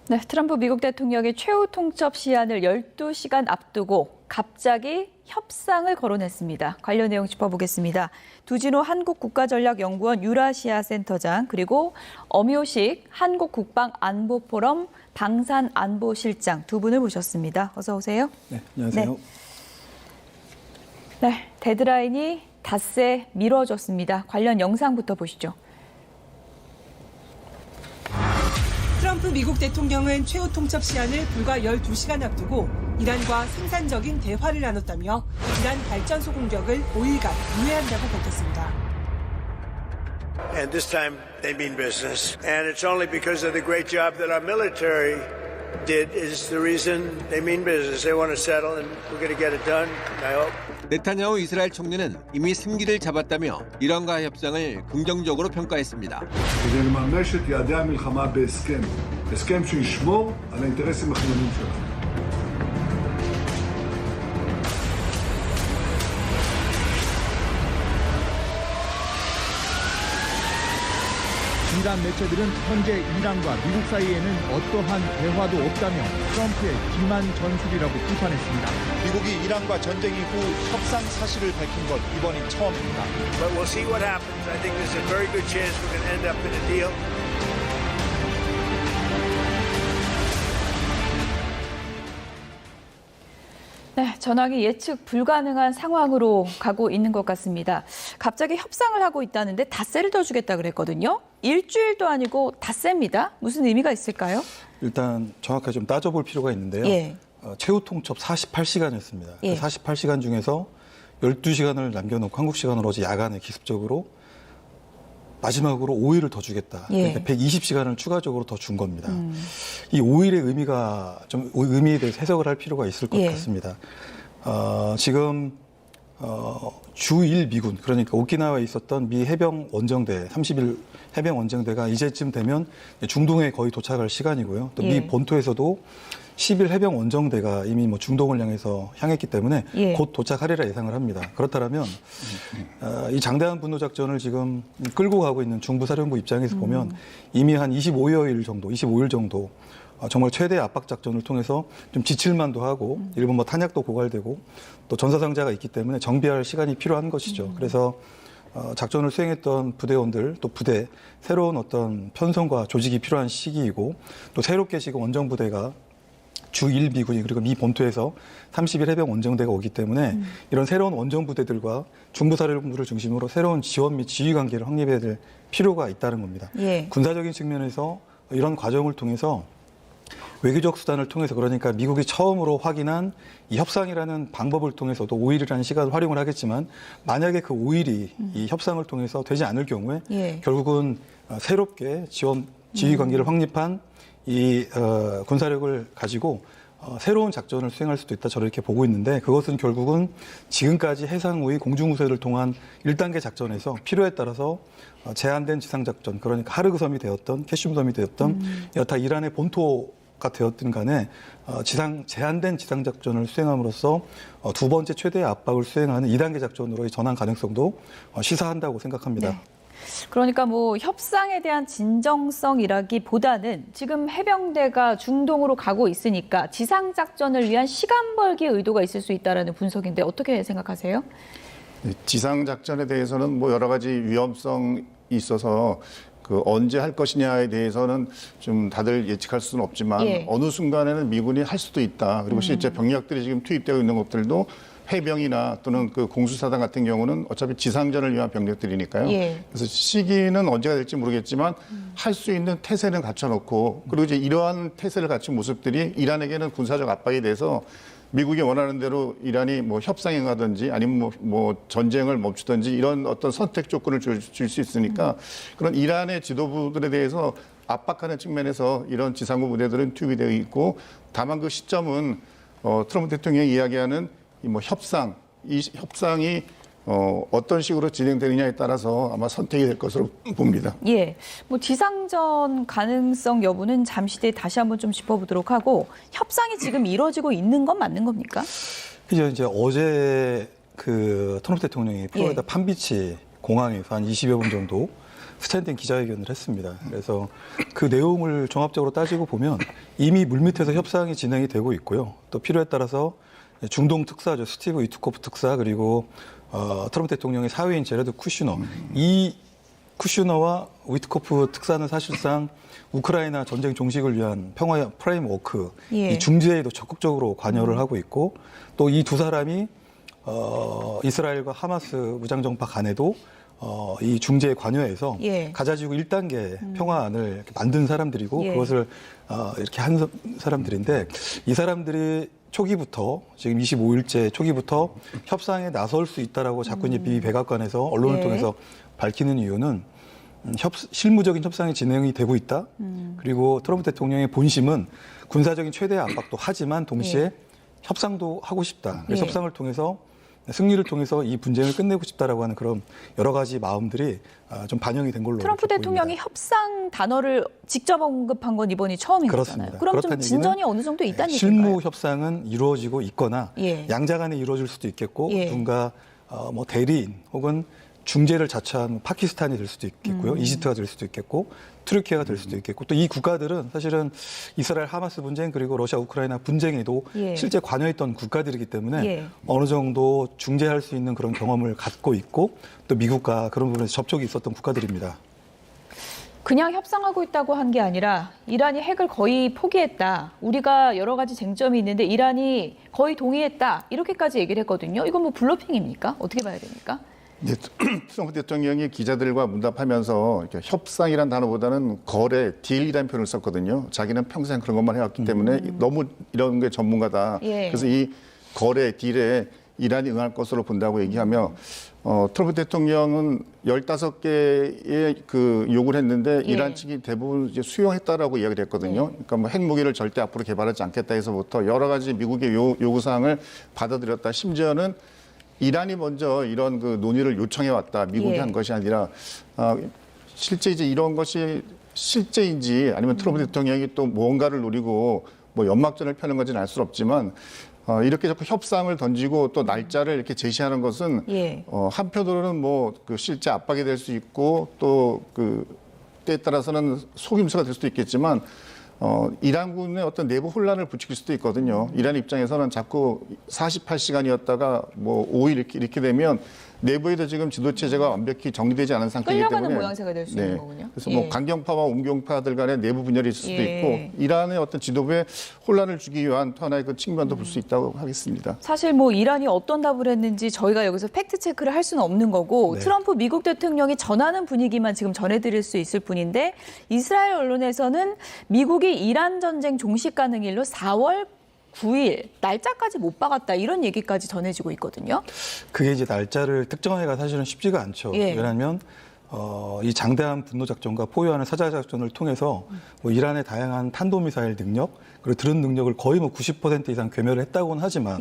네, 트럼프 미국 대통령의 최후 통첩 시한을 12시간 앞두고 갑자기 협상을 거론했습니다. 관련 내용 짚어보겠습니다. 두진호 한국국가전략연구원 유라시아 센터장 그리고 엄효식 한국국방안보포럼 방산안보실장 두 분을 모셨습니다. 어서 오세요. 네, 안녕하세요. 네, 데드라인이 닷새 미뤄졌습니다. 관련 영상부터 보시죠. 트럼프 미국 대통령은 최후 통첩 시한을 불과 12시간 앞두고 이란과 생산적인 대화를 나눴다며 이란 발전소 공격을 5일간 유예한다고 밝혔습니다. And this time they mean business. And it's only because of the great job that our military did is the reason they mean business. They want to settle and we're going to get it done, I hope. 네타냐후 이스라엘 총리는 이미 승기를 잡았다며 이란과 협상을 긍정적으로 평가했습니다. כדי לממש את יעדי המלחמה בהסכם, הסכם שישמור על האינטרסים החיוניים שלנו. 이란 매체들은 현재 이란과 미국 사이에는 어떠한 대화도 없다며 트럼프의 기만 전술이라고 비판했습니다. 미국이 이란과 전쟁 이후 협상 사실을 밝힌 건 이번이 처음입니다. But we'll see what happens. I think there's a very good chance we're going to end up in a deal. 네, 전황이 예측 불가능한 상황으로 가고 있는 것 같습니다. 갑자기 협상을 하고 있다는데 닷새를 더 주겠다 그랬거든요. 일주일도 아니고 닷새입니다. 무슨 의미가 있을까요? 일단 정확하게 좀 따져볼 필요가 있는데요. 예. 최후 통첩 48시간이었습니다. 예. 그 48시간 중에서 12시간을 남겨놓고 한국 시간으로 어제 야간에 기습적으로 마지막으로 5일을 더 주겠다. 예. 그러니까 120시간을 추가적으로 더 준 겁니다. 이 5일의 의미가 좀 의미에 대해서 해석을 할 필요가 있을 것 예. 같습니다. 지금 주1 미군 그러니까 오키나와에 있었던 미 해병 원정대 30일 해병 원정대가 이제쯤 되면 중동에 거의 도착할 시간이고요. 또 미 예. 본토에서도 10일 해병 원정대가 이미 중동을 향했기 때문에 예. 곧 도착하리라 예상을 합니다. 그렇다면 이 장대한 분노 작전을 지금 끌고 가고 있는 중부사령부 입장에서 보면 이미 한 25일 정도 정말 최대 압박 작전을 통해서 좀 지칠만도 하고 일본 탄약도 고갈되고 또 전사상자가 있기 때문에 정비할 시간이 필요한 것이죠. 그래서 작전을 수행했던 부대원들 또 부대 새로운 어떤 편성과 조직이 필요한 시기이고 또 새롭게 지금 원정부대가 주1 미군이 그리고 미 본토에서 30일 해병 원정대가 오기 때문에 이런 새로운 원정부대들과 중부사령부를 중심으로 새로운 지원 및 지휘 관계를 확립해야 될 필요가 있다는 겁니다. 예. 군사적인 측면에서 이런 과정을 통해서 외교적 수단을 통해서 그러니까 미국이 처음으로 확인한 이 협상이라는 방법을 통해서도 5일이라는 시간을 활용을 하겠지만 만약에 그 5일이 이 협상을 통해서 되지 않을 경우에 예. 결국은 새롭게 지원 지휘 관계를 확립한 이 군사력을 가지고 새로운 작전을 수행할 수도 있다 저렇게 보고 있는데 그것은 결국은 지금까지 해상우위 공중우세를 통한 1단계 작전에서 필요에 따라서 제한된 지상작전 그러니까 하르그섬이 되었던 캐슘섬이 되었던 여타 이란의 본토가 되었든 간에 제한된 지상작전을 수행함으로써 두 번째 최대의 압박을 수행하는 2단계 작전으로의 전환 가능성도 시사한다고 생각합니다. 네. 그러니까 협상에 대한 진정성이라기보다는 지금 해병대가 중동으로 가고 있으니까 지상작전을 위한 시간 벌기의 의도가 있을 수 있다는 분석인데 어떻게 생각하세요? 지상 작전에 대해서는 여러 가지 위험성이 있어서 언제 할 것이냐에 대해서는 좀 다들 예측할 수는 없지만 예. 어느 순간에는 미군이 할 수도 있다. 그리고 실제 병력들이 지금 투입되고 있는 것들도 해병이나 또는 공수사단 같은 경우는 어차피 지상전을 위한 병력들이니까요. 예. 그래서 시기는 언제가 될지 모르겠지만 할 수 있는 태세는 갖춰놓고 그리고 이제 이러한 태세를 갖춘 모습들이 이란에게는 군사적 압박이 돼서 미국이 원하는 대로 이란이 협상에 가든지 아니면 전쟁을 멈추든지 이런 어떤 선택 조건을 줄 수 있으니까 그런 이란의 지도부들에 대해서 압박하는 측면에서 이런 지상부 부대들은 투입이 되어 있고 다만 그 시점은 트럼프 대통령이 이야기하는 이 협상이 어떤 식으로 진행되느냐에 따라서 아마 선택이 될 것으로 봅니다. 예, 지상전 가능성 여부는 잠시 뒤에 다시 한번 좀 짚어보도록 하고 협상이 지금 이루어지고 있는 건 맞는 겁니까? 그죠. 이제 어제 트럼프 대통령이 플로리다 예. 판비치 공항에서 한 20여 분 정도 스탠딩 기자회견을 했습니다. 그래서 그 내용을 종합적으로 따지고 보면 이미 물밑에서 협상이 진행이 되고 있고요. 또 필요에 따라서 중동 특사죠. 스티브 위트코프 특사 그리고 트럼프 대통령의 사위인 제레드 쿠슈너. 이 쿠슈너와 위트코프 특사는 사실상 우크라이나 전쟁 종식을 위한 평화 프레임워크 이 중재에도 적극적으로 관여를 하고 있고 또 이 두 사람이 이스라엘과 하마스 무장정파 간에도 이 중재에 관여해서 가자지구 1단계 평화안을 이렇게 만든 사람들이고 그것을 이렇게 한 사람들인데 이 사람들이 초기부터 지금 25일째 초기부터 협상에 나설 수 있다라고 자꾸 이제 미 백악관에서 언론을 통해서 밝히는 이유는 실무적인 협상이 진행이 되고 있다. 그리고 트럼프 대통령의 본심은 군사적인 최대 압박도 하지만 동시에 협상도 하고 싶다. 그래서 협상을 통해서 승리를 통해서 이 분쟁을 끝내고 싶다라고 하는 그런 여러 가지 마음들이 좀 반영이 된 걸로 트럼프 대통령이 보입니다. 협상 단어를 직접 언급한 건 이번이 처음인 거잖아요. 그렇습니다. 그럼 좀 진전이 어느 정도 있다는 얘기인가요? 실무 협상은 이루어지고 있거나 양자 간에 이루어질 수도 있겠고 누군가 뭐 대리인 혹은 중재를 자처한 파키스탄이 될 수도 있겠고요. 이집트가 될 수도 있겠고 투르키예가 될 수도 있겠고 또 이 국가들은 사실은 이스라엘 하마스 분쟁 그리고 러시아 우크라이나 분쟁에도 실제 관여했던 국가들이기 때문에 어느 정도 중재할 수 있는 그런 경험을 갖고 있고 또 미국과 그런 부분에서 접촉이 있었던 국가들입니다. 그냥 협상하고 있다고 한 게 아니라 이란이 핵을 거의 포기했다. 우리가 여러 가지 쟁점이 있는데 이란이 거의 동의했다. 이렇게까지 얘기를 했거든요. 이건 뭐 블러핑입니까? 어떻게 봐야 됩니까? 트럼프 대통령이 기자들과 문답하면서 이렇게 협상이란 단어보다는 거래, 딜이라는 표현을 썼거든요. 자기는 평생 그런 것만 해왔기 때문에 너무 이런 게 전문가다. 그래서 이 거래, 딜에 이란이 응할 것으로 본다고 얘기하며 트럼프 대통령은 15개의 그 요구를 했는데 이란 측이 대부분 이제 수용했다라고 이야기를 했거든요. 그러니까 뭐 핵무기를 절대 앞으로 개발하지 않겠다 해서부터 여러 가지 미국의 요구사항을 받아들였다. 심지어는 이란이 먼저 이런 그 논의를 요청해 왔다. 미국이 한 것이 아니라 실제 이제 이런 것이 실제인지 아니면 트럼프 대통령이 또 무언가를 노리고 뭐 연막전을 펴는 건지는 알 수 없지만 이렇게 자꾸 협상을 던지고 또 날짜를 이렇게 제시하는 것은 한편으로는 뭐 그 실제 압박이 될 수 있고 또 그 때에 따라서는 속임수가 될 수도 있겠지만 이란군의 어떤 내부 혼란을 부추길 수도 있거든요. 이란 입장에서는 자꾸 48시간이었다가 뭐 5일 이렇게 되면 내부에도 지금 지도체제가 완벽히 정리되지 않은 상태이기 때문에 끌려가는 모양새가 될 수 있는 거군요. 그래서 뭐 강경파와 운경파들 간의 내부 분열이 있을 수도 있고 이란의 어떤 지도부에 혼란을 주기 위한 또 하나의 그 측면도 볼 수 있다고 하겠습니다. 사실 뭐 이란이 어떤 답을 했는지 저희가 여기서 팩트 체크를 할 수는 없는 거고 트럼프 미국 대통령이 전하는 분위기만 지금 전해드릴 수 있을 뿐인데 이스라엘 언론에서는 미국이 이란 전쟁 종식 가능일로 4월 9일 날짜까지 못 박았다 이런 얘기까지 전해지고 있거든요. 그게 이제 날짜를 특정하기가 사실은 쉽지가 않죠. 왜냐하면 이 장대한 분노 작전과 포위하는 사자 작전을 통해서 뭐 이란의 다양한 탄도미사일 능력 그리고 드론 능력을 거의 뭐 90% 이상 괴멸을 했다고는 하지만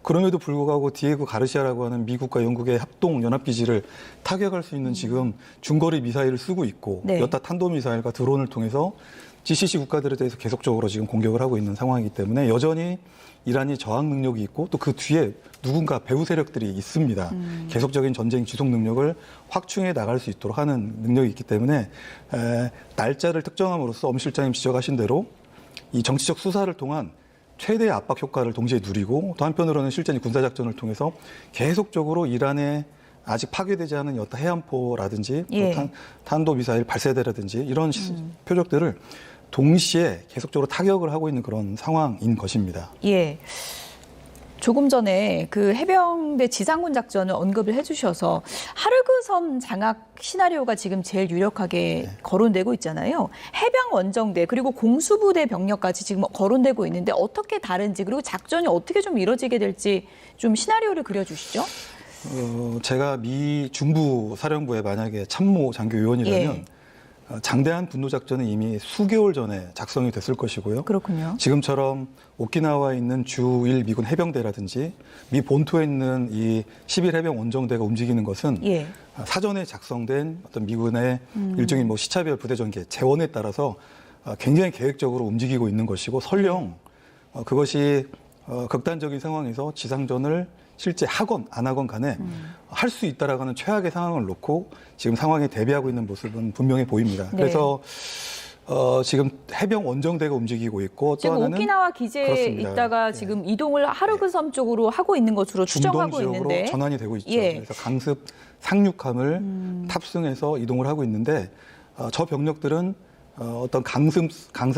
그럼에도 불구하고 디에고 가르시아라고 하는 미국과 영국의 합동 연합기지를 타격할 수 있는 지금 중거리 미사일을 쓰고 있고 여타 탄도미사일과 드론을 통해서 GCC 국가들에 대해서 계속적으로 지금 공격을 하고 있는 상황이기 때문에 여전히 이란이 저항 능력이 있고 또 그 뒤에 누군가 배후 세력들이 있습니다. 계속적인 전쟁 지속 능력을 확충해 나갈 수 있도록 하는 능력이 있기 때문에 날짜를 특정함으로써 엄 실장님 지적하신 대로 이 정치적 수사를 통한 최대의 압박 효과를 동시에 누리고 또 한편으로는 실제 군사작전을 통해서 계속적으로 이란의 아직 파괴되지 않은 여타 해안포라든지 또 탄도미사일 발사대라든지 이런 표적들을 동시에 계속적으로 타격을 하고 있는 그런 상황인 것입니다. 조금 전에 그 해병대 지상군 작전을 언급을 해주셔서 하르그 섬 장악 시나리오가 지금 제일 유력하게 거론되고 있잖아요. 해병 원정대 그리고 공수부대 병력까지 지금 거론되고 있는데 어떻게 다른지 그리고 작전이 어떻게 좀 이루어지게 될지 좀 시나리오를 그려주시죠. 제가 미 중부 사령부에 만약에 참모 장교 요원이라면 장대한 분노 작전은 이미 수개월 전에 작성이 됐을 것이고요. 그렇군요. 지금처럼 오키나와에 있는 주1 미군 해병대라든지 미 본토에 있는 이 11해병 원정대가 움직이는 것은 사전에 작성된 어떤 미군의 일종의 뭐 시차별 부대 전개, 재원에 따라서 굉장히 계획적으로 움직이고 있는 것이고 설령 그것이 극단적인 상황에서 지상전을 실제 하건 안 하건 간에 할 수 있다라고 하는 최악의 상황을 놓고 지금 상황에 대비하고 있는 모습은 분명히 보입니다. 네. 그래서 지금 해병 원정대가 움직이고 있고 또 지금 하나는 오키나와 기지에 그렇습니다. 있다가 지금 이동을 하르그섬 쪽으로 하고 있는 것으로 중동 추정하고 지역으로 있는데 전환이 되고 있죠. 예. 그래서 강습 상륙함을 탑승해서 이동을 하고 있는데 저 병력들은 어떤 강습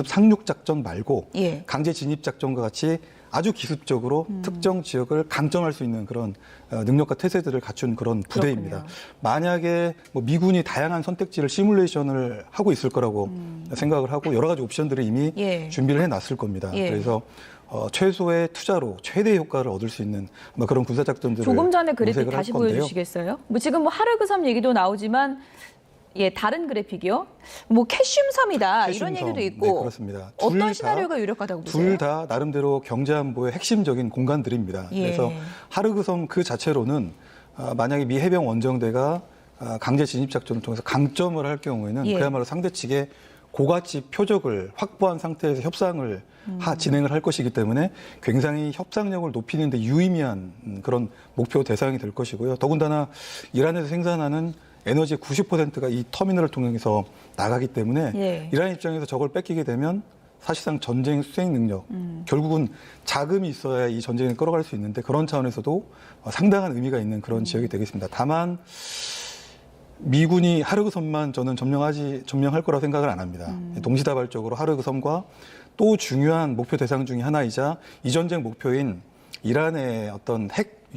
상륙 작전 말고 예. 강제 진입 작전과 같이 아주 기습적으로 특정 지역을 강점할 수 있는 그런 능력과 태세들을 갖춘 그런 부대입니다. 그렇군요. 만약에 뭐 미군이 다양한 선택지를 시뮬레이션을 하고 있을 거라고 생각을 하고 여러 가지 옵션들을 이미 예. 준비를 해놨을 겁니다. 예. 그래서 최소의 투자로 최대 효과를 얻을 수 있는 그런 군사작전들을 조금 전에 그래픽 모색을 할 다시 건데요. 보여주시겠어요? 뭐 지금 뭐 하르그섬 얘기도 나오지만 예, 다른 그래픽이요. 뭐 캐슘섬이다 이런 캐슘섬. 얘기도 있고 네, 그렇습니다. 둘 어떤 다- 시나리오가 유력하다고 보세요? 둘 다 나름대로 경제안보의 핵심적인 공간들입니다. 예. 그래서 하르그섬 그 자체로는 만약에 미 해병 원정대가 강제 진입 작전을 통해서 강점을 할 경우에는 예. 그야말로 상대 측에 고가치 표적을 확보한 상태에서 협상을 진행을 할 것이기 때문에 굉장히 협상력을 높이는 데 유의미한 그런 목표 대상이 될 것이고요. 더군다나 이란에서 생산하는 에너지의 90%가 이 터미널을 통해서 나가기 때문에 예. 이란 입장에서 저걸 뺏기게 되면 사실상 전쟁 수행 능력, 결국은 자금이 있어야 이 전쟁을 끌어갈 수 있는데 그런 차원에서도 상당한 의미가 있는 그런 지역이 되겠습니다. 다만 미군이 하르그섬만 저는 점령할 거라고 생각을 안 합니다. 동시다발적으로 하르그섬과 또 중요한 목표 대상 중에 하나이자 이 전쟁 목표인 이란의 어떤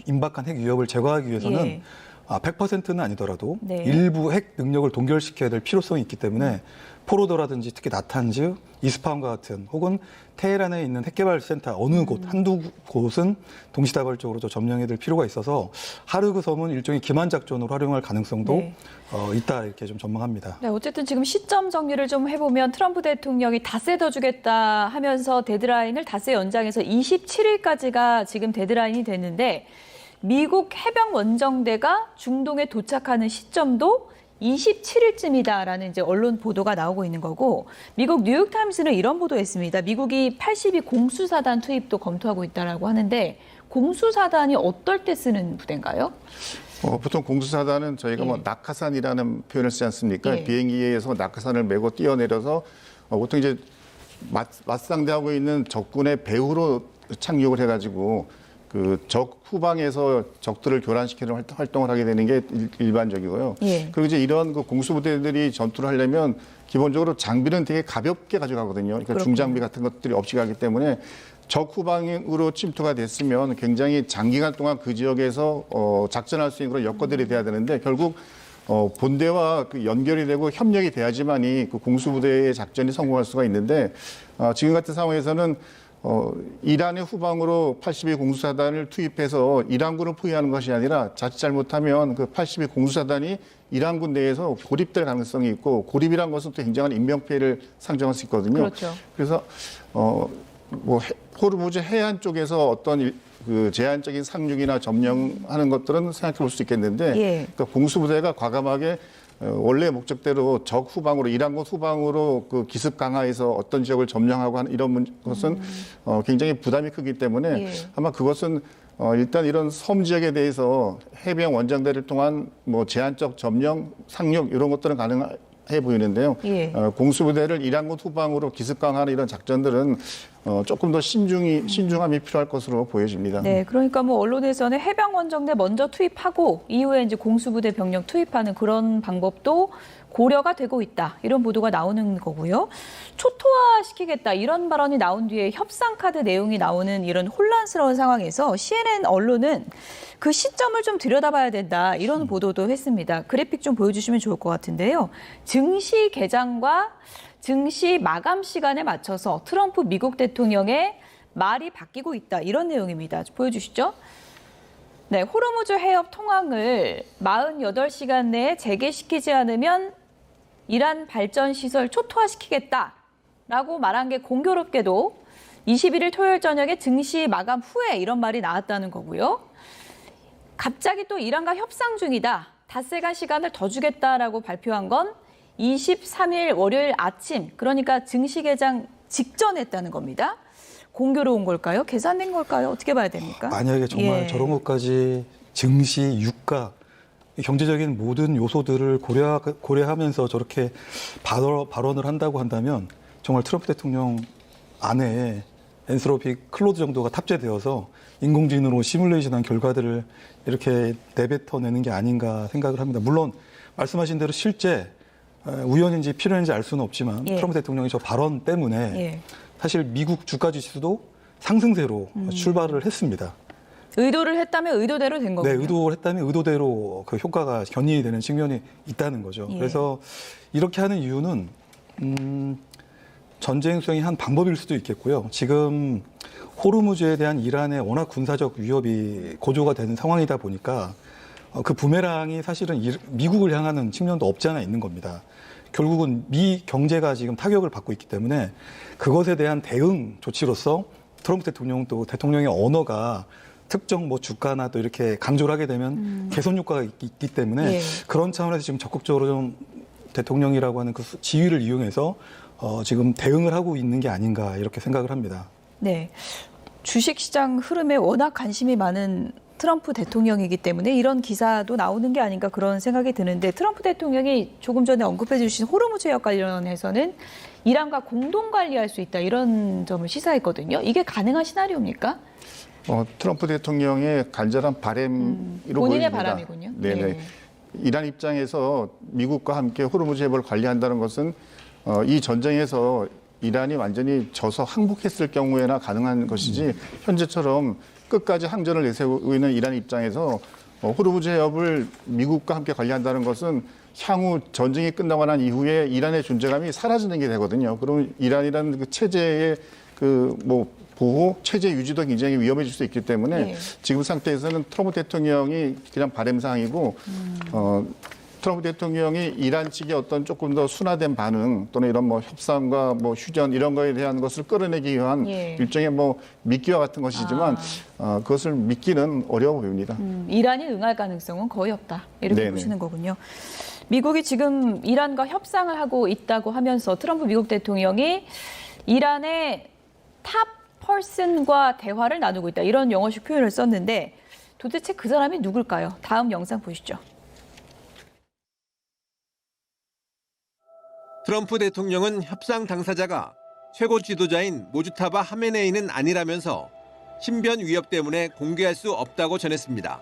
임박한 핵 위협을 제거하기 위해서는 예. 100%는 아니더라도 네. 일부 핵 능력을 동결시켜야 될 필요성이 있기 때문에 포로도라든지 특히 나탄즈, 이스파한과 같은 혹은 테헤란에 있는 핵개발센터 어느 곳, 한두 곳은 동시다발적으로 점령해야 될 필요가 있어서 하르그섬은 일종의 기만작전으로 활용할 가능성도 네. 있다 이렇게 좀 전망합니다. 네, 어쨌든 지금 시점 정리를 좀 해보면 트럼프 대통령이 닷새 더 주겠다 하면서 데드라인을 닷새 연장해서 27일까지가 지금 데드라인이 됐는데 미국 해병 원정대가 중동에 도착하는 시점도 27일쯤이다라는 이제 언론 보도가 나오고 있는 거고 미국 뉴욕타임스는 이런 보도했습니다. 미국이 82 공수사단 투입도 검토하고 있다라고 하는데 공수사단이 어떨 때 쓰는 부대인가요? 보통 공수사단은 저희가 뭐 예. 낙하산이라는 표현을 쓰지 않습니까? 예. 비행기에서 낙하산을 메고 뛰어내려서 보통 이제 맞상대하고 있는 적군의 배후로 착륙을 해가지고 그 적 후방에서 적들을 교란시키는 활동을 하게 되는 게 일반적이고요. 예. 그리고 이제 이런 그 공수부대들이 전투를 하려면 기본적으로 장비는 되게 가볍게 가져가거든요. 그러니까 그렇군요. 중장비 같은 것들이 없이 가기 때문에 적 후방으로 침투가 됐으면 굉장히 장기간 동안 그 지역에서 작전할 수 있는 그런 여건들이 돼야 되는데 결국 본대와 그 연결이 되고 협력이 돼야지만이 그 공수부대의 작전이 성공할 수가 있는데 지금 같은 상황에서는 이란의 후방으로 82 공수사단을 투입해서 이란군을 포위하는 것이 아니라 자칫 잘못하면 그 82 공수사단이 이란군 내에서 고립될 가능성이 있고 고립이란 것은 또 굉장한 인명피해를 상정할 수 있거든요. 그렇죠. 그래서 뭐 호르무즈 해안 쪽에서 어떤 그 제한적인 상륙이나 점령하는 것들은 생각해 볼 수 있겠는데 예. 그러니까 공수부대가 과감하게 원래 목적대로 적 후방으로 이란군 후방으로 그 기습 강화해서 어떤 지역을 점령하고 하는 이런 것은 굉장히 부담이 크기 때문에 예. 아마 그것은 일단 이런 섬 지역에 대해서 해병 원정대를 통한 뭐 제한적 점령, 상륙 이런 것들은 가능해 보이는데요. 예. 공수부대를 이란군 후방으로 기습 강화하는 이런 작전들은 조금 더 신중함이 필요할 것으로 보여집니다. 네, 그러니까 뭐 언론에서는 해병 원정대 먼저 투입하고 이후에 이제 공수부대 병력 투입하는 그런 방법도 고려가 되고 있다. 이런 보도가 나오는 거고요. 초토화시키겠다. 이런 발언이 나온 뒤에 협상 카드 내용이 나오는 이런 혼란스러운 상황에서 CNN 언론은 그 시점을 좀 들여다봐야 된다. 이런 보도도 했습니다. 그래픽 좀 보여주시면 좋을 것 같은데요. 증시 개장과 증시 마감 시간에 맞춰서 트럼프 미국 대통령의 말이 바뀌고 있다. 이런 내용입니다. 보여주시죠. 네, 호르무즈 해협 통항을 48시간 내에 재개시키지 않으면 이란 발전 시설 초토화시키겠다라고 말한 게 공교롭게도 21일 토요일 저녁에 증시 마감 후에 이런 말이 나왔다는 거고요. 갑자기 또 이란과 협상 중이다. 닷새간 시간을 더 주겠다라고 발표한 건 23일 월요일 아침, 그러니까 증시 개장 직전에 했다는 겁니다. 공교로운 걸까요? 계산된 걸까요? 어떻게 봐야 됩니까? 만약에 정말 예. 저런 것까지 증시, 유가, 경제적인 모든 요소들을 고려하면서 저렇게 발언을 한다고 한다면 정말 트럼프 대통령 안에 엔스로피 클로드 정도가 탑재되어서 인공지능으로 시뮬레이션한 결과들을 이렇게 내뱉어내는 게 아닌가 생각을 합니다. 물론 말씀하신 대로 실제 우연인지 필연인지 알 수는 없지만 예. 트럼프 대통령이 저 발언 때문에 예. 사실 미국 주가 지수도 상승세로 출발을 했습니다. 의도를 했다면 의도대로 된 네, 거군요. 의도를 했다면 의도대로 그 효과가 견인이 되는 측면이 있다는 거죠. 예. 그래서 이렇게 하는 이유는 전쟁 수행이 한 방법일 수도 있겠고요. 지금 호르무즈에 대한 이란의 워낙 군사적 위협이 고조가 되는 상황이다 보니까 그 부메랑이 사실은 미국을 향하는 측면도 없지 않아 있는 겁니다. 결국은 미 경제가 지금 타격을 받고 있기 때문에 그것에 대한 대응 조치로서 트럼프 대통령 또 대통령의 언어가 특정 뭐 주가나 또 이렇게 강조를 하게 되면 개선 효과가 있기 때문에 예. 그런 차원에서 지금 적극적으로 좀 대통령이라고 하는 그 지위를 이용해서 지금 대응을 하고 있는 게 아닌가 이렇게 생각을 합니다. 네. 주식시장 흐름에 워낙 관심이 많은 트럼프 대통령이기 때문에 이런 기사도 나오는 게 아닌가 그런 생각이 드는데 트럼프 대통령이 조금 전에 언급해 주신 호르무즈 해협 관련해서는 이란과 공동 관리할 수 있다 이런 점을 시사했거든요. 이게 가능한 시나리오입니까? 트럼프 대통령의 간절한 바람으로 본인의 보입니다. 바람이군요. 네네. 예. 이란 입장에서 미국과 함께 호르무즈 해협을 관리한다는 것은 이 전쟁에서 이란이 완전히 져서 항복했을 경우에나 가능한 것이지 현재처럼 끝까지 항전을 내세우고 있는 이란 입장에서 호르무즈 해협을 미국과 함께 관리한다는 것은 향후 전쟁이 끝나고 난 이후에 이란의 존재감이 사라지는 게 되거든요. 그럼 이란이라는 그 체제의 보호, 체제 유지도 굉장히 위험해질 수 있기 때문에 네. 지금 상태에서는 트럼프 대통령이 그냥 바람사항이고 트럼프 대통령이 이란 측의 어떤 조금 더 순화된 반응 또는 이런 협상과 휴전 이런 거에 대한 것을 끌어내기 위한 예. 일종의 미끼와 같은 것이지만 그것을 믿기는 어려워 보입니다. 이란이 응할 가능성은 거의 없다. 이렇게 네네. 보시는 거군요. 미국이 지금 이란과 협상을 하고 있다고 하면서 트럼프 미국 대통령이 이란의 탑 퍼슨과 대화를 나누고 있다. 이런 영어식 표현을 썼는데 도대체 그 사람이 누굴까요? 다음 영상 보시죠. 트럼프 대통령은 협상 당사자가 최고 지도자인 모주타바 하메네이는 아니라면서 신변 위협 때문에 공개할 수 없다고 전했습니다.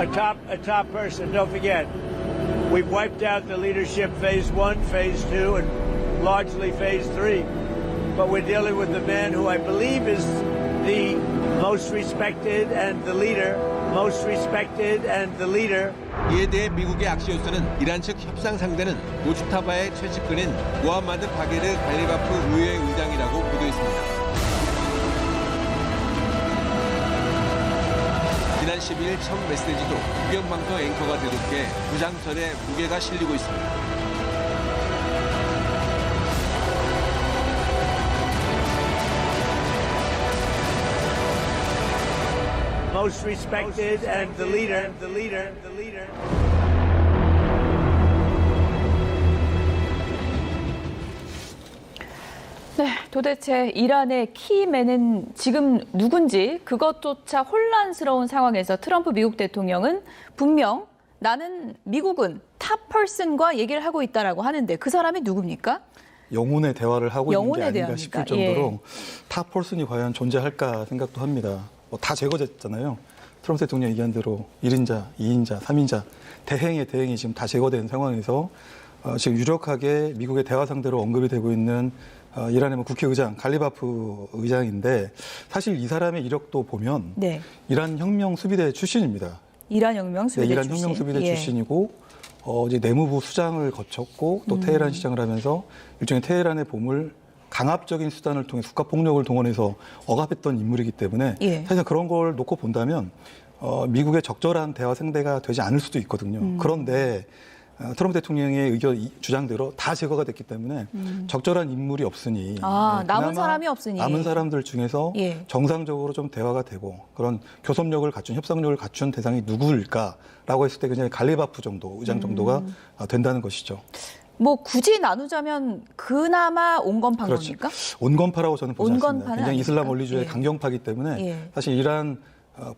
A top person. Don't forget, we've wiped out the leadership phase 1, phase 2, and largely phase 3. But we're dealing with the man who I believe is the most respected and the leader. Most respected and the leader. 이에 대해 미국의 악시오스는 이란 측 협상 상대는 모주타바의 최측근인 모함마드 바게르 갈리바프 의회 의장이라고 보도했습니다. 지난 12일 첫 메시지도 국영방송 앵커가 대독해 부장설에 무게가 실리고 있습니다. Most respected and the leader. The leader. The leader. 네, 도대체 이란의 키맨은 지금 누군지 그것조차 혼란스러운 상황에서 트럼프 미국 대통령은 분명 나는 미국은 탑 퍼슨과 얘기를 하고 있다라고 하는데 그 사람이 누굽니까? 영혼의 대화를 하고 있는 게 영혼의 아닌가 대화입니까? 싶을 정도로 예. 탑 펄슨이 과연 존재할까 생각도 합니다. 다 제거됐잖아요. 트럼프 대통령 얘기한 대로 1인자, 2인자, 3인자 대행의 대행이 지금 다 제거된 상황에서 지금 유력하게 미국의 대화 상대로 언급이 되고 있는 이란의 국회의장 갈리바프 의장인데 사실 이 사람의 이력도 보면 네. 이란 혁명 수비대 출신입니다. 이란 혁명 수비대 네, 이란 출신. 혁명 수비대 예. 출신이고 이제 내무부 수장을 거쳤고 또 테헤란 시장을 하면서 일종의 테헤란의 봄을 강압적인 수단을 통해 국가 폭력을 동원해서 억압했던 인물이기 때문에 예. 사실 그런 걸 놓고 본다면 미국의 적절한 대화 상대가 되지 않을 수도 있거든요. 그런데 트럼프 대통령의 주장대로 다 제거가 됐기 때문에 적절한 인물이 없으니 남은 그나마 사람이 없으니 남은 사람들 중에서 예. 정상적으로 좀 대화가 되고 그런 교섭력을 갖춘 협상력을 갖춘 대상이 누구일까라고 했을 때 그냥 갈리바프 정도 의장 정도가 된다는 것이죠. 뭐 굳이 나누자면 그나마 온건파인 그렇죠. 겁니까? 온건파라고 저는 보지 않습니다. 온건파는 굉장히 이슬람 아닙니까? 원리주의 예. 강경파이기 때문에 예. 사실 이란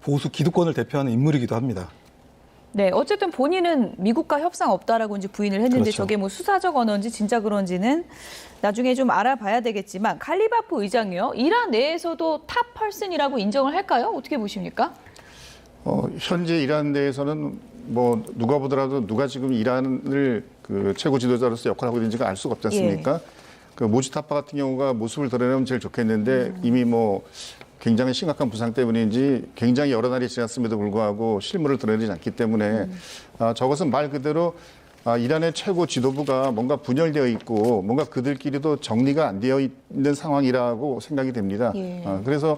보수 기득권을 대표하는 인물이기도 합니다. 네, 어쨌든 본인은 미국과 협상 없다라고 이제 부인을 했는데 그렇죠. 저게 뭐 수사적 언어인지 진짜 그런지는 나중에 좀 알아봐야 되겠지만 칼리바프 의장이요. 이란 내에서도 탑 퍼슨이라고 인정을 할까요? 어떻게 보십니까? 현재 이란 내에서는 뭐 누가 보더라도 누가 지금 이란을 그 최고 지도자로서 역할을 하고 있는지가 알 수가 없지 않습니까? 그 모지타파 같은 경우가 모습을 드러내면 제일 좋겠는데 이미 뭐 굉장히 심각한 부상 때문인지 굉장히 여러 날이 지났음에도 불구하고 실물을 드러내지 않기 때문에 저것은 말 그대로 이란의 최고 지도부가 뭔가 분열되어 있고 뭔가 그들끼리도 정리가 안 되어 있는 상황이라고 생각이 됩니다. 예. 그래서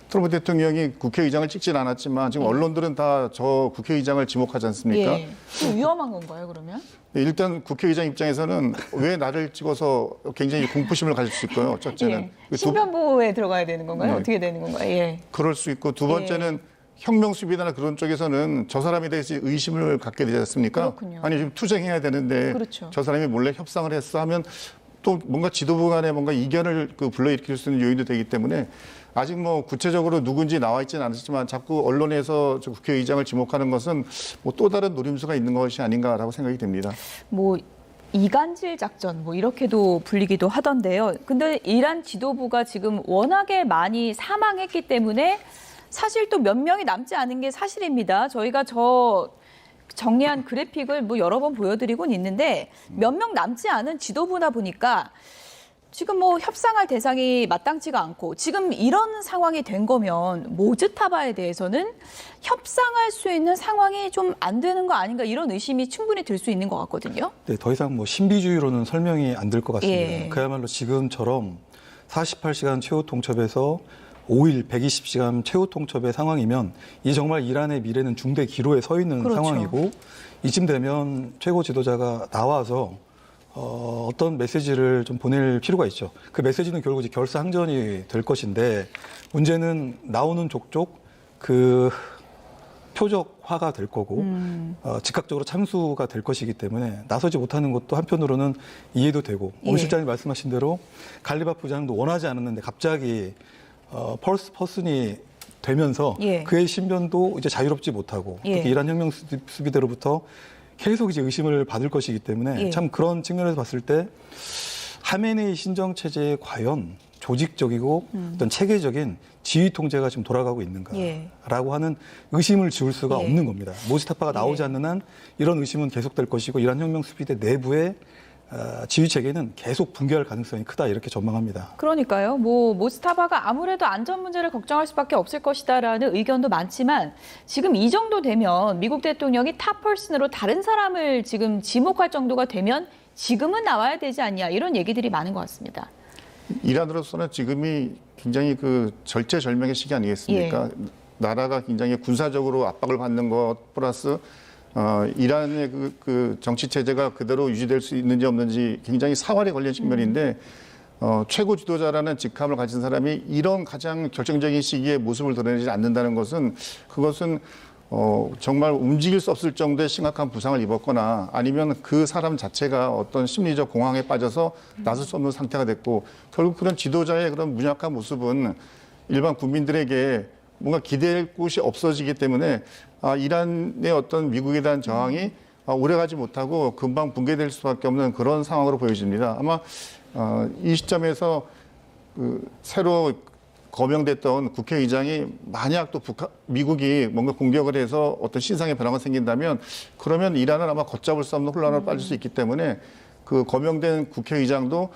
트럼프 대통령이 국회의장을 찍진 않았지만 지금 언론들은 다 저 국회의장을 지목하지 않습니까? 예. 좀 위험한 건가요, 그러면? 일단 국회의장 입장에서는 왜 나를 찍어서 굉장히 공포심을 가질 수 있고요. 첫째는 예. 신변보호에 들어가야 되는 건가요? 네. 어떻게 되는 건가요? 예. 그럴 수 있고 두 번째는 혁명수비대나 그런 쪽에서는 저 사람에 대해서 의심을 갖게 되지 않습니까? 그렇군요. 아니 지금 투쟁해야 되는데 그렇죠. 저 사람이 몰래 협상을 했어 하면 또 뭔가 지도부 간에 뭔가 이견을 불러일으킬 수 있는 요인도 되기 때문에 아직 뭐 구체적으로 누군지 나와 있지는 않았지만 자꾸 언론에서 저 국회의장을 지목하는 것은 뭐 또 다른 노림수가 있는 것이 아닌가라고 생각이 됩니다. 뭐 이간질 작전 뭐 이렇게도 불리기도 하던데요. 근데 이란 지도부가 지금 워낙에 많이 사망했기 때문에 사실 또 몇 명이 남지 않은 게 사실입니다. 저희가 저 정리한 그래픽을 뭐 여러 번 보여드리곤 있는데 몇 명 남지 않은 지도부나 보니까 지금 뭐 협상할 대상이 마땅치가 않고 지금 이런 상황이 된 거면 모즈타바에 대해서는 협상할 수 있는 상황이 좀 안 되는 거 아닌가 이런 의심이 충분히 들 수 있는 것 같거든요. 네, 더 이상 뭐 신비주의로는 설명이 안 될 것 같습니다. 예. 그야말로 지금처럼 48시간 최후 통첩에서 5일 120시간 최후 통첩의 상황이면 이 정말 이란의 미래는 중대 기로에 서 있는 그렇죠. 상황이고 이쯤 되면 최고 지도자가 나와서 어떤 메시지를 좀 보낼 필요가 있죠. 그 메시지는 결국 이제 결사항전이 될 것인데 문제는 나오는 족족 그 표적화가 될 거고 즉각적으로 참수가 될 것이기 때문에 나서지 못하는 것도 한편으로는 이해도 되고 엄 실장님 말씀하신 대로 갈리바프 부장도 원하지 않았는데 갑자기 퍼슨이 되면서 예. 그의 신변도 이제 자유롭지 못하고 예. 특히 이란 혁명 수비대로부터 계속 이제 의심을 받을 것이기 때문에 예. 참 그런 측면에서 봤을 때 하메네이 신정 체제에 과연 조직적이고 어떤 체계적인 지휘 통제가 지금 돌아가고 있는가라고 예. 하는 의심을 지울 수가 예. 없는 겁니다. 모지타파가 나오지 예. 않는 한 이런 의심은 계속될 것이고 이란 혁명 수비대 내부의 지휘 체계는 계속 붕괴할 가능성이 크다 이렇게 전망합니다. 그러니까요. 뭐 모스타바가 아무래도 안전 문제를 걱정할 수밖에 없을 것이다라는 의견도 많지만 지금 이 정도 되면 미국 대통령이 탑 퍼슨으로 다른 사람을 지금 지목할 정도가 되면 지금은 나와야 되지 않냐 이런 얘기들이 많은 것 같습니다. 이란으로서는 지금이 굉장히 그 절체절명의 시기 아니겠습니까? 나라가 굉장히 군사적으로 압박을 받는 것 플러스 이란의 그 정치 체제가 그대로 유지될 수 있는지 없는지 굉장히 사활에 걸린 측면인데 최고 지도자라는 직함을 가진 사람이 이런 가장 결정적인 시기에 모습을 드러내지 않는다는 것은 그것은 정말 움직일 수 없을 정도의 심각한 부상을 입었거나 아니면 그 사람 자체가 어떤 심리적 공황에 빠져서 나설 수 없는 상태가 됐고 결국 그런 지도자의 그런 무약한 모습은 일반 국민들에게 뭔가 기댈 곳이 없어지기 때문에 이란의 어떤 미국에 대한 저항이 오래가지 못하고 금방 붕괴될 수밖에 없는 그런 상황으로 보여집니다. 아마 이 시점에서 새로 거명됐던 국회의장이 만약 또 미국이 뭔가 공격을 해서 어떤 신상의 변화가 생긴다면 그러면 이란은 아마 걷잡을 수 없는 혼란으로 빠질 수 있기 때문에 그 거명된 국회의장도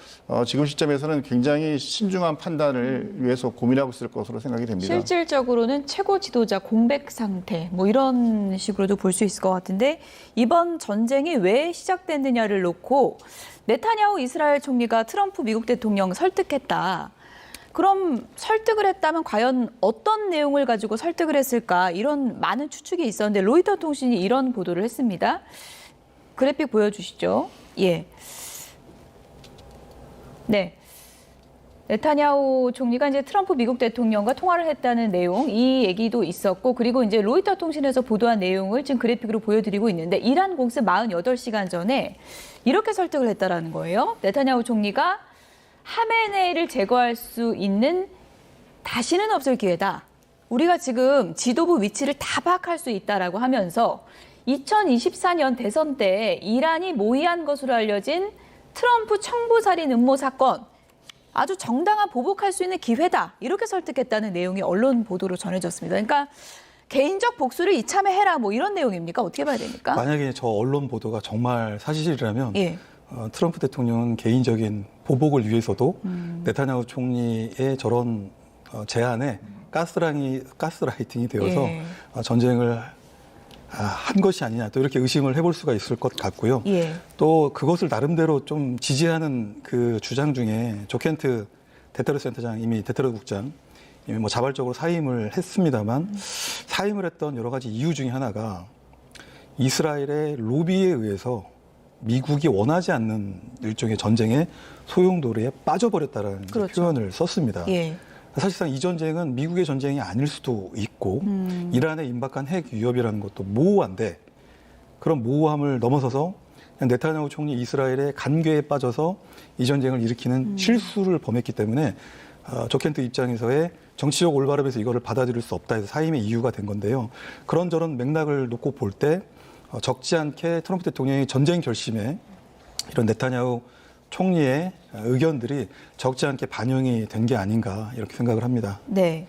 지금 시점에서는 굉장히 신중한 판단을 위해서 고민하고 있을 것으로 생각이 됩니다. 실질적으로는 최고 지도자 공백 상태 뭐 이런 식으로도 볼 수 있을 것 같은데 이번 전쟁이 왜 시작됐느냐를 놓고 네타냐후 이스라엘 총리가 트럼프 미국 대통령 설득했다. 그럼 설득을 했다면 과연 어떤 내용을 가지고 설득을 했을까 이런 많은 추측이 있었는데 로이터 통신이 이런 보도를 했습니다. 그래픽 보여주시죠. 예. 네. 네타냐후 총리가 이제 트럼프 미국 대통령과 통화를 했다는 내용, 이 얘기도 있었고, 그리고 이제 로이터 통신에서 보도한 내용을 지금 그래픽으로 보여드리고 있는데, 이란 공습 48시간 전에 이렇게 설득을 했다라는 거예요. 네타냐후 총리가 하메네이를 제거할 수 있는 다시는 없을 기회다. 우리가 지금 지도부 위치를 다 파악할 수 있다라고 하면서 2024년 대선 때 이란이 모의한 것으로 알려진 트럼프 청부살인 음모 사건, 아주 정당한 보복할 수 있는 기회다. 이렇게 설득했다는 내용이 언론 보도로 전해졌습니다. 그러니까 개인적 복수를 이참에 해라. 뭐 이런 내용입니까? 어떻게 봐야 됩니까? 만약에 저 언론 보도가 정말 사실이라면 예. 트럼프 대통령은 개인적인 보복을 위해서도 네타냐후 총리의 저런 제안에 가스라이팅이 되어서 예. 전쟁을 한 것이 아니냐 또 이렇게 의심을 해볼 수가 있을 것 같고요. 예. 또 그것을 나름대로 좀 지지하는 그 주장 중에 조켄트 데터러 센터장, 이미 데터러 국장 이미 뭐 자발적으로 사임을 했습니다만 사임을 했던 여러 가지 이유 중에 하나가 이스라엘의 로비에 의해서 미국이 원하지 않는 일종의 전쟁의 소용돌이에 빠져버렸다라는 그렇죠. 표현을 썼습니다. 예. 사실상 이 전쟁은 미국의 전쟁이 아닐 수도 있고 이란에 임박한 핵 위협이라는 것도 모호한데 그런 모호함을 넘어서서 그냥 네타냐후 총리 이스라엘의 간궤에 빠져서 이 전쟁을 일으키는 실수를 범했기 때문에 조켄트 입장에서의 정치적 올바름에서 이거를 받아들일 수 없다 해서 사임의 이유가 된 건데요. 그런저런 맥락을 놓고 볼 때 적지 않게 트럼프 대통령의 전쟁 결심에 이런 네타냐후 총리의 의견들이 적지 않게 반영이 된 게 아닌가 이렇게 생각을 합니다. 네.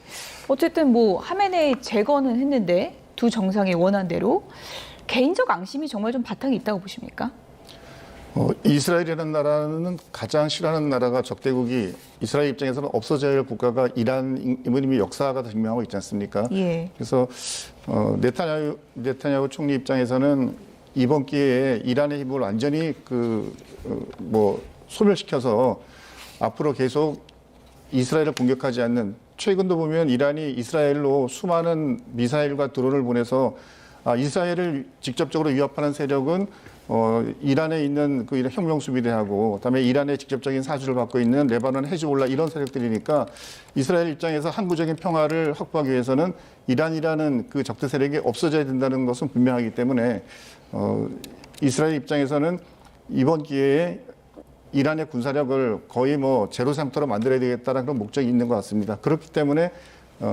어쨌든 뭐 하메네이 제거는 했는데 두 정상이 원한 대로 개인적 앙심이 정말 좀 바탕이 있다고 보십니까? 이스라엘이라는 나라는 가장 싫어하는 나라가 적대국이 이스라엘 입장에서는 없어져야 할 국가가 이란임을 이미 역사가 증명하고 있지 않습니까? 예. 그래서 네타냐후 총리 입장에서는 이번 기회에 이란의 힘을 완전히 소멸시켜서 앞으로 계속 이스라엘을 공격하지 않는, 최근도 보면 이란이 이스라엘로 수많은 미사일과 드론을 보내서 이스라엘을 직접적으로 위협하는 세력은 이란에 있는 그 혁명 수비대하고 그다음에 이란의 직접적인 사주를 받고 있는 레바논 헤즈볼라 이런 세력들이니까 이스라엘 입장에서 항구적인 평화를 확보하기 위해서는 이란이라는 그 적대 세력이 없어져야 된다는 것은 분명하기 때문에 이스라엘 입장에서는 이번 기회에 이란의 군사력을 거의 제로 상태로 만들어야 되겠다는 그런 목적이 있는 것 같습니다. 그렇기 때문에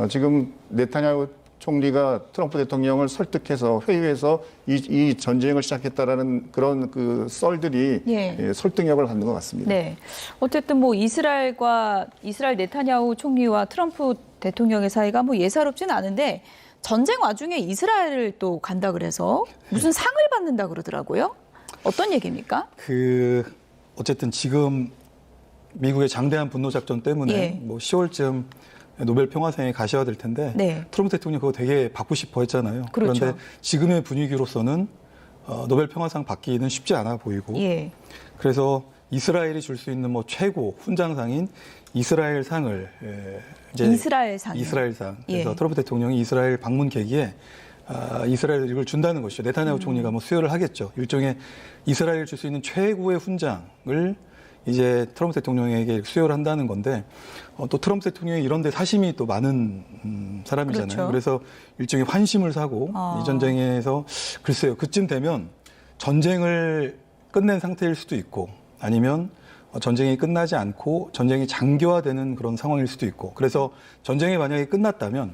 지금 네타냐후 총리가 트럼프 대통령을 설득해서 회의에서 이 전쟁을 시작했다라는 그런 그 썰들이 설득력을 갖는 것 같습니다. 네. 어쨌든 이스라엘 네타냐후 총리와 트럼프 대통령의 사이가 예사롭지는 않은데 전쟁 와중에 이스라엘을 또 간다 그래서 무슨 상을 받는다 그러더라고요. 어떤 얘기입니까? 어쨌든 지금 미국의 장대한 분노 작전 때문에 10월쯤 노벨 평화상에 가셔야 될 텐데 트럼프 대통령 그거 되게 받고 싶어 했잖아요. 그렇죠. 그런데 지금의 분위기로서는 노벨 평화상 받기는 쉽지 않아 보이고 그래서 이스라엘이 줄 수 있는 최고 훈장상인 이스라엘상을 이스라엘상 그래서 트럼프 대통령이 이스라엘 방문 계기에 이스라엘 이걸 준다는 것이죠. 네타냐후 총리가 수여를 하겠죠. 일종의 이스라엘 줄 수 있는 최고의 훈장을 이제 트럼프 대통령에게 수여를 한다는 건데 또 트럼프 대통령이 이런 데 사심이 또 많은 사람이잖아요. 그렇죠. 그래서 일종의 환심을 사고 이 전쟁에서 글쎄요. 그쯤 되면 전쟁을 끝낸 상태일 수도 있고 아니면 전쟁이 끝나지 않고 전쟁이 장기화되는 그런 상황일 수도 있고 그래서 전쟁이 만약에 끝났다면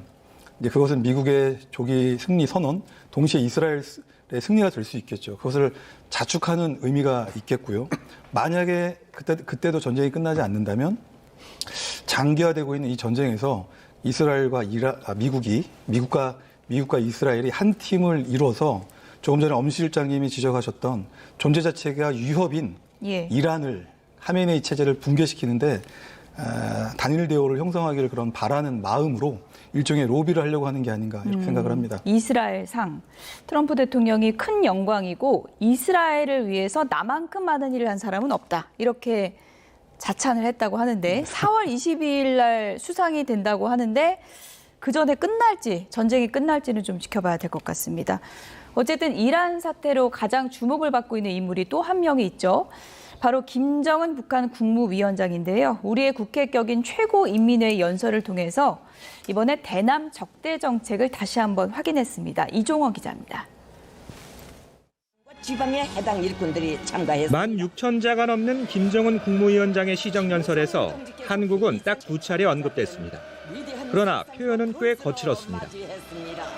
이제 그것은 미국의 조기 승리 선언, 동시에 이스라엘의 승리가 될 수 있겠죠. 그것을 자축하는 의미가 있겠고요. 만약에 그때도 전쟁이 끝나지 않는다면 장기화되고 있는 이 전쟁에서 이스라엘과 미국과 이스라엘이 한 팀을 이뤄서 조금 전에 엄 실장님이 지적하셨던 존재 자체가 위협인 이란을 하메네이 체제를 붕괴시키는데 단일 대우를 형성하기를 그런 바라는 마음으로 일종의 로비를 하려고 하는 게 아닌가 이렇게 생각을 합니다. 이스라엘상. 트럼프 대통령이 큰 영광이고 이스라엘을 위해서 나만큼 많은 일을 한 사람은 없다. 이렇게 자찬을 했다고 하는데 4월 22일 날 수상이 된다고 하는데 그 전에 전쟁이 끝날지는 좀 지켜봐야 될 것 같습니다. 어쨌든 이란 사태로 가장 주목을 받고 있는 인물이 또 한 명이 있죠. 바로 김정은 북한 국무위원장인데요. 우리의 국회격인 최고인민회의 연설을 통해서 이번에 대남 적대 정책을 다시 한번 확인했습니다. 이종호 기자입니다. 지방의 해당 일꾼들이 참가했습니다. 16,000자가 넘는 김정은 국무위원장의 시정연설에서 한국은 딱 2차례 언급됐습니다. 그러나 표현은 꽤 거칠었습니다.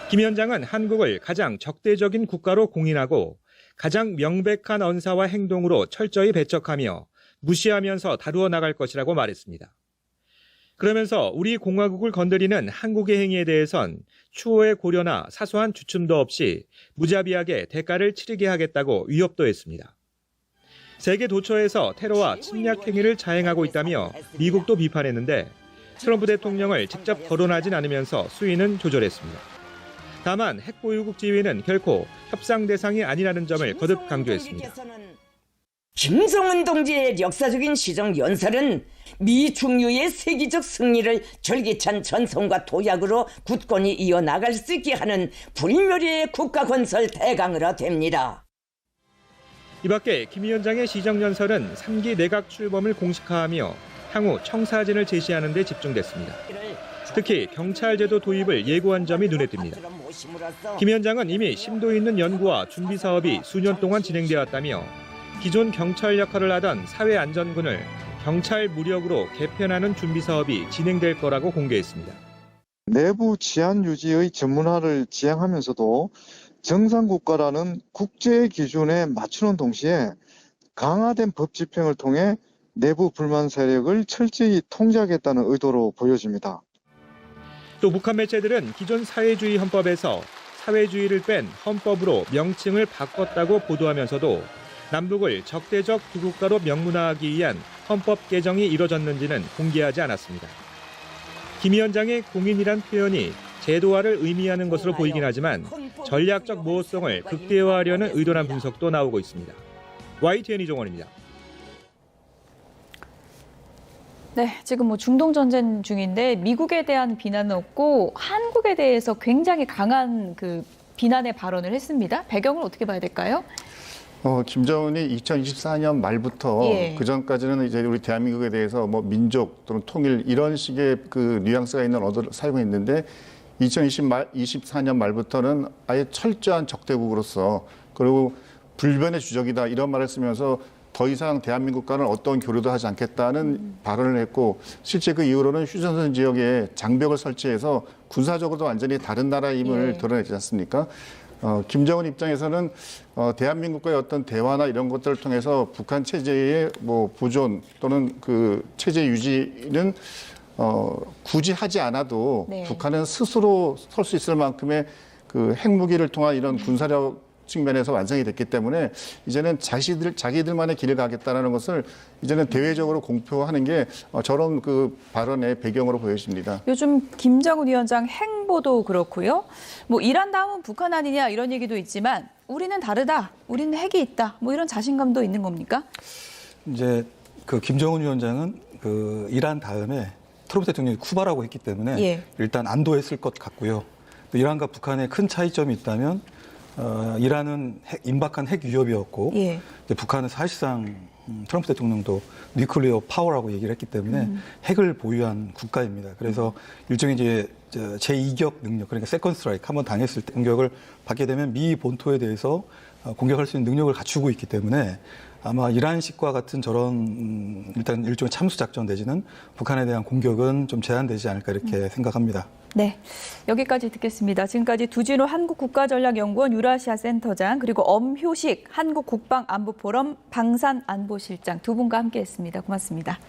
김 위원장은 한국을 가장 적대적인 국가로 공인하고 가장 명백한 언사와 행동으로 철저히 배척하며 무시하면서 다루어 나갈 것이라고 말했습니다. 그러면서 우리 공화국을 건드리는 한국의 행위에 대해선 추호의 고려나 사소한 주춤도 없이 무자비하게 대가를 치르게 하겠다고 위협도 했습니다. 세계 도처에서 테러와 침략 행위를 자행하고 있다며 미국도 비판했는데 트럼프 대통령을 직접 거론하진 않으면서 수위는 조절했습니다. 다만 핵보유국 지위는 결코 협상 대상이 아니라는 점을 거듭 강조했습니다. 김정은 동지의 역사적인 시정 연설은 미 중유의 세계적 승리를 절기찬 전성과 도약으로 굳건히 이어나갈 수 있게 하는 불멸의 국가 건설 대강으로 됩니다. 이 밖에 김 위원장의 시정연설은 3기 내각 출범을 공식화하며 향후 청사진을 제시하는 데 집중됐습니다. 특히 경찰제도 도입을 예고한 점이 눈에 띕니다. 김 위원장은 이미 심도 있는 연구와 준비 사업이 수년 동안 진행되었다며 기존 경찰 역할을 하던 사회안전군을 경찰 무력으로 개편하는 준비 사업이 진행될 거라고 공개했습니다. 내부 치안 유지의 전문화를 지향하면서도 정상국가라는 국제 기준에 맞추는 동시에 강화된 법 집행을 통해 내부 불만 세력을 철저히 통제하겠다는 의도로 보여집니다. 또 북한 매체들은 기존 사회주의 헌법에서 사회주의를 뺀 헌법으로 명칭을 바꿨다고 보도하면서도 남북을 적대적 두 국가로 명문화하기 위한 헌법 개정이 이뤄졌는지는 공개하지 않았습니다. 김 위원장의 공인이란 표현이 제도화를 의미하는 것으로 보이긴 하지만 전략적 모호성을 극대화하려는 의도란 분석도 나오고 있습니다. YTN 이종원입니다. 네, 지금 중동 전쟁 중인데 미국에 대한 비난은 없고 한국에 대해서 굉장히 강한 비난의 발언을 했습니다. 배경을 어떻게 봐야 될까요? 김정은이 2024년 말부터 그 전까지는 이제 우리 대한민국에 대해서 민족 또는 통일 이런 식의 뉘앙스가 있는 언어를 사용했는데 2024년 말부터는 아예 철저한 적대국으로서 그리고 불변의 주적이다 이런 말을 쓰면서 더 이상 대한민국과는 어떤 교류도 하지 않겠다는 발언을 했고 실제 그 이후로는 휴전선 지역에 장벽을 설치해서 군사적으로도 완전히 다른 나라임을 드러내지 않습니까? 김정은 입장에서는 대한민국과의 어떤 대화나 이런 것들을 통해서 북한 체제의 보존 또는 그 체제 유지는 굳이 하지 않아도 북한은 스스로 설 수 있을 만큼의 그 핵무기를 통한 이런 군사력 측면에서 완성이 됐기 때문에 이제는 자기들만의 길을 가겠다는 것을 이제는 대외적으로 공표하는 게 저런 그 발언의 배경으로 보여집니다. 요즘 김정은 위원장 행보도 그렇고요. 이란 다음은 북한 아니냐 이런 얘기도 있지만 우리는 다르다. 우리는 핵이 있다. 이런 자신감도 있는 겁니까? 이제 김정은 위원장은 이란 다음에 트럼프 대통령이 쿠바라고 했기 때문에 일단 안도했을 것 같고요. 또 이란과 북한의 큰 차이점이 있다면 이란은 임박한 핵 위협이었고 북한은 사실상 트럼프 대통령도 뉴클리어 파워라고 얘기를 했기 때문에 핵을 보유한 국가입니다. 그래서 일종의 이제 제2격 능력, 그러니까 세컨드 스트라이크 한번 당했을 때 공격을 받게 되면 미 본토에 대해서 공격할 수 있는 능력을 갖추고 있기 때문에 아마 이란식과 같은 저런 일단 일종의 참수 작전 내지는 북한에 대한 공격은 좀 제한되지 않을까 이렇게 생각합니다. 네, 여기까지 듣겠습니다. 지금까지 두진호 한국국가전략연구원 유라시아 센터장 그리고 엄효식 한국국방안보포럼 방산안보실장 두 분과 함께했습니다. 고맙습니다.